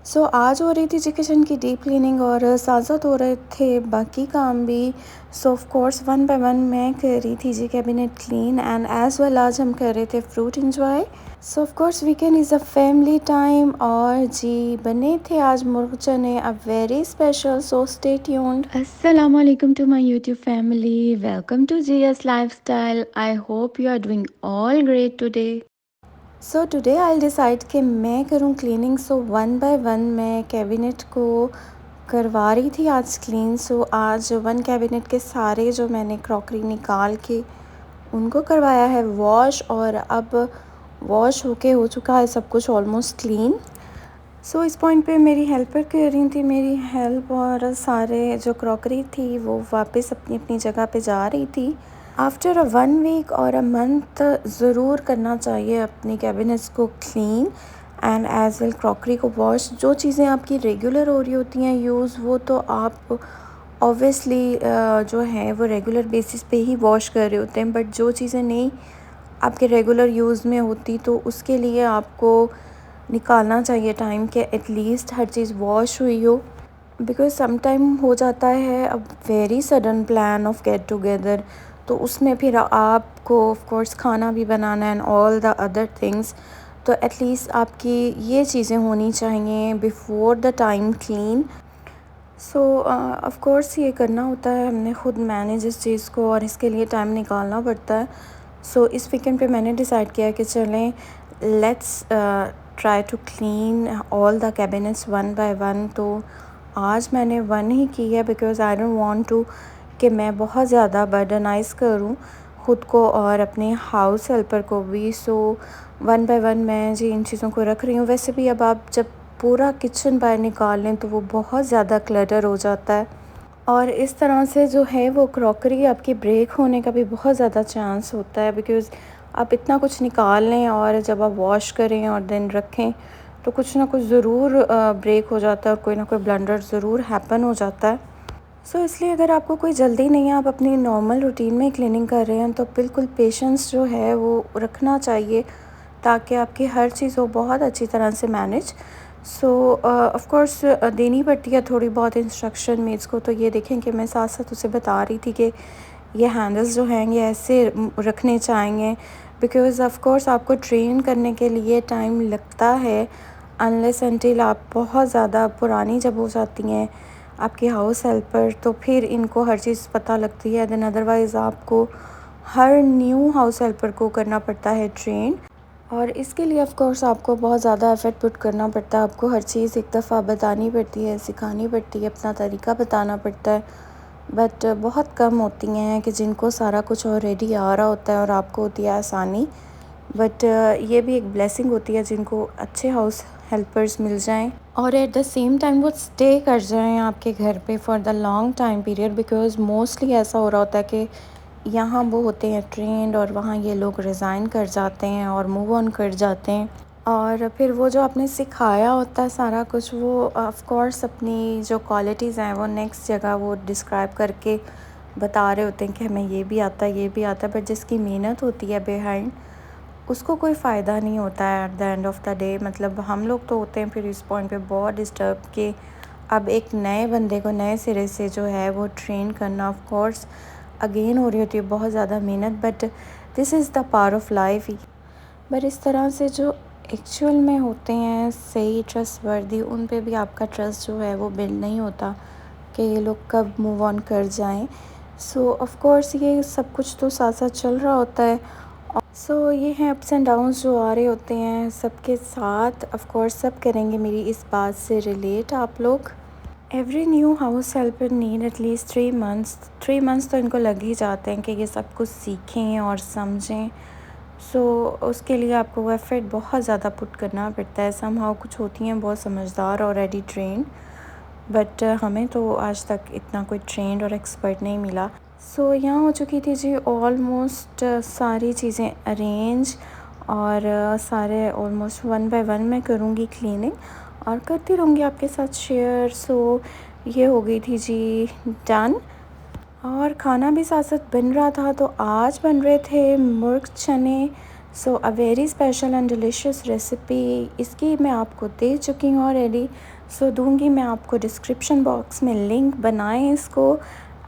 आज हो रही थी जी किचन की डीप क्लीनिंग और साथ-साथ हो रहे थे बाकी काम भी। Of course one by one मैं कर रही थी जी cabinet clean and as well आज हम कर रहे थे fruit enjoy. Of course weekend is a family time और जी बने थे आज मुर्ग चने a very special, so stay tuned. अस्सलाम वालेकुम to my YouTube family, welcome to GS lifestyle. I hope you are doing all great today. Today I decide कि मैं करूँ क्लीनिंग। वन बाय वन मैं कैबिनेट को करवा रही थी आज क्लीन। आज वन कैबिनेट के सारे जो मैंने क्रॉकरी निकाल के उनको करवाया है वॉश और अब वॉश होके हो चुका है सब कुछ ऑलमोस्ट क्लीन। इस पॉइंट पे मेरी हेल्पर कर रही थी मेरी हेल्प और सारे जो क्रॉकरी थी वो वापस अपनी अपनी जगह पे जा रही थी। आफ्टर अ वन वीक और अ मंथ ज़रूर करना चाहिए अपनी कैबिनेट्स को clean and as well crockery को वॉश। जो चीज़ें आपकी रेगुलर हो रही होती हैं यूज़, वो तो आप ऑब्वियसली जो है वो रेगुलर बेसिस पे ही वॉश कर रहे होते हैं, बट जो चीज़ें नहीं आपके रेगुलर यूज़ में होती तो उसके लिए आपको निकालना चाहिए टाइम कि एटलीस्ट हर चीज़ वॉश हुई हो। बिकॉज़ सम टाइम हो जाता है a very sudden plan of get together, तो उसमें फिर आपको ऑफ कोर्स खाना भी बनाना and all the other things, तो एटलीस्ट आपकी ये चीज़ें होनी चाहिए before the time clean. Of course ये करना होता है, हमने खुद मैनेज इस चीज़ को और इसके लिए टाइम निकालना पड़ता है। इस वीकेंड पे मैंने डिसाइड किया कि चलें let's try to clean all the cabinets one by one. तो आज मैंने वन ही की है because I don't want to कि मैं बहुत ज़्यादा बर्डनाइज़ करूं ख़ुद को और अपने हाउस हेल्पर को भी। वन बाय वन मैं जी इन चीज़ों को रख रही हूँ। वैसे भी अब आप जब पूरा किचन बाहर निकाल लें तो वो बहुत ज़्यादा क्लटर हो जाता है और इस तरह से जो है वो क्रॉकरी आपकी ब्रेक होने का भी बहुत ज़्यादा चांस होता है बिकॉज़ आप इतना कुछ निकाल लें और जब आप वॉश करें और देन रखें तो कुछ ना कुछ ज़रूर ब्रेक हो जाता है और कोई ना कोई ब्लंडर ज़रूर हैपन हो जाता है। इसलिए अगर आपको कोई जल्दी नहीं है, आप अपनी नॉर्मल रूटीन में क्लीनिंग कर रहे हैं, तो बिल्कुल पेशेंस जो है वो रखना चाहिए ताकि आपकी हर चीज़ हो बहुत अच्छी तरह से मैनेज। ऑफ़ कोर्स देनी पड़ती है थोड़ी बहुत इंस्ट्रक्शन मेड्स को। तो ये देखें कि मैं साथ-साथ उसे बता रही थी कि ये हैंडल्स जो हैं ये ऐसे रखने चाहिए बिकॉज़ ऑफ़ कोर्स आपको ट्रेन करने के लिए टाइम लगता है अनलेस अनटिल आप बहुत ज़्यादा पुरानी जब हो जाती हैं आपकी हाउस हेल्पर, तो फिर इनको हर चीज़ पता लगती है। देन अदरवाइज़ आपको हर न्यू हाउस हेल्पर को करना पड़ता है ट्रेन और इसके लिए ऑफ़ कोर्स आपको बहुत ज़्यादा एफ़र्ट पुट करना पड़ता है। आपको हर चीज़ एक दफ़ा बतानी पड़ती है, सिखानी पड़ती है, अपना तरीका बताना पड़ता है। बट बहुत कम होती हैं कि जिनको सारा कुछ ऑलरेडी आ रहा होता है और आपको होती है आसानी। बट ये भी एक ब्लेसिंग होती है जिनको अच्छे हाउस हेल्पर्स मिल जाएं और एट द सेम टाइम वो स्टे कर जाएं आपके घर पे for the long time period. Because mostly ऐसा हो रहा होता है कि यहाँ वो होते हैं ट्रेंड और वहाँ ये लोग रिज़ाइन कर जाते हैं और मूव ऑन कर जाते हैं और फिर वो जो आपने सिखाया होता है सारा कुछ वो ऑफ़ कोर्स अपनी जो क्वालिटीज़ हैं वो नेक्स्ट जगह वो डिस्क्राइब करके बता रहे होते हैं कि हमें ये भी आता है, ये भी आता है। बट जिसकी मेहनत होती है बिहाइंड उसको कोई फ़ायदा नहीं होता है at the end of the day. मतलब हम लोग तो होते हैं फिर इस पॉइंट पे बहुत डिस्टर्ब कि अब एक नए बंदे को नए सिरे से जो है वो ट्रेन करना ऑफ़ कोर्स अगेन हो रही होती है बहुत ज़्यादा मेहनत। But this is the part of life. But इस तरह से जो एक्चुअल में होते हैं सही ट्रस्टवर्दी, उन पे भी आपका ट्रस्ट जो है वो बिल्ड नहीं होता कि ये लोग कब मूव ऑन कर जाएं। ऑफ़ कोर्स ये सब कुछ तो साथ साथ चल रहा होता है। ये हैं अप्स एंड डाउन्स जो आ रहे होते हैं सबके साथ। ऑफ़ कोर्स सब करेंगे मेरी इस बात से रिलेट आप लोग। Every new house helper need at least 3 months. 3 months तो इनको लग ही जाते हैं कि ये सब कुछ सीखें और समझें। उसके लिए आपको वो एफ़र्ट बहुत ज़्यादा पुट करना पड़ता है। समहाउ कुछ होती हैं बहुत समझदार ऑलरेडी ट्रेंड, बट हमें तो आज तक इतना कोई ट्रेंड और एक्सपर्ट नहीं मिला। यहाँ हो चुकी थी जी ऑलमोस्ट सारी चीज़ें अरेंज और सारे ऑलमोस्ट वन बाय वन मैं करूँगी क्लीनिंग और करती रहूँगी आपके साथ शेयर। ये हो गई थी जी डन और खाना भी साथ साथ बन रहा था। तो आज बन रहे थे मुर्ग चने so a very special and delicious recipe इसकी मैं आपको दे चुकी हूँ ऑलरेडी। सो दूंगी मैं आपको डिस्क्रिप्शन बॉक्स में लिंक, बनाएं इसको।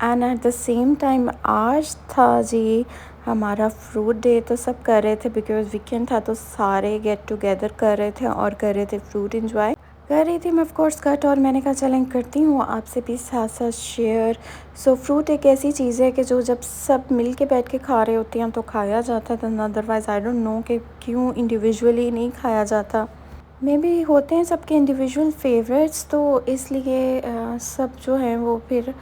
And at the same time आज था जी हमारा फ्रूट डे, तो सब कर रहे थे बिकॉज़ वीकेंड था, तो सारे गेट टुगेदर कर रहे थे और कर रहे थे फ्रूट इंजॉय। कर रही थी मैं ऑफ कोर्स कट, और मैंने कहा चलें करती हूँ आपसे भी साथ साथ शेयर। सो फ्रूट एक ऐसी चीज़ है कि जो जब सब मिल के बैठ के खा रहे होते हैं तो खाया जाता था, अदरवाइज़ आई डोंट नो कि क्यों इंडिविजुअली नहीं खाया जाता। मे बी होते हैं सबके इंडिविजुअल फेवरेट्स, तो इसलिए सब जो हैं वो फिर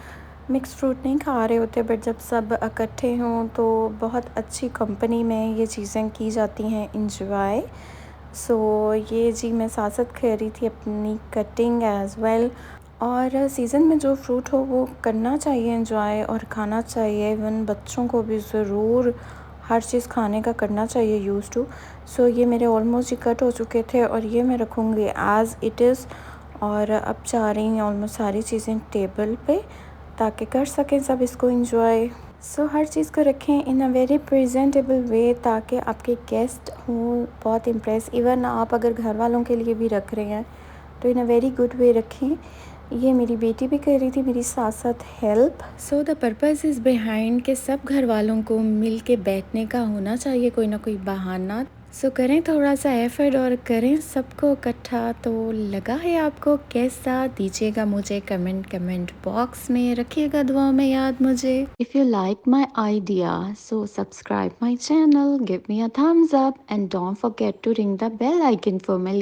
मिक्स फ्रूट नहीं खा रहे होते, बट जब सब इकट्ठे हों तो बहुत अच्छी कंपनी में ये चीज़ें की जाती हैं इंजॉय। सो ये जी मैं साथ साथ कर रही थी अपनी कटिंग एज़ वेल। और सीज़न में जो फ्रूट हो वो करना चाहिए इंजॉय और खाना चाहिए, इवन बच्चों को भी ज़रूर हर चीज़ खाने का करना चाहिए यूज़ टू। सो ये मेरे ऑलमोस्ट ही कट हो चुके थे और ये मैं रखूँगी एज़ इट इज़। और अब जा रही हैं ऑलमोस्ट सारी चीज़ें टेबल पे ताकि कर सकें सब इसको इंजॉय। सो हर चीज़ को रखें इन अ वेरी प्रेजेंटेबल वे ताकि आपके गेस्ट हों बहुत इम्प्रेस। इवन आप अगर घर वालों के लिए भी रख रहे हैं तो इन अ वेरी गुड वे रखें। ये मेरी बेटी भी कर रही थी मेरी साथ साथ help. So the purpose is behind कि सब घर वालों को मिल के बैठने का होना चाहिए कोई ना कोई बहाना। सो करें थोड़ा सा एफ़र्ट और करें सबको इकट्ठा। तो लगा है आपको कैसा, दीजिएगा मुझे कमेंट बॉक्स में, रखिएगा दुआ में याद मुझे। If you like my idea so subscribe my channel, give me a thumbs up and don't forget to ring the bell icon for my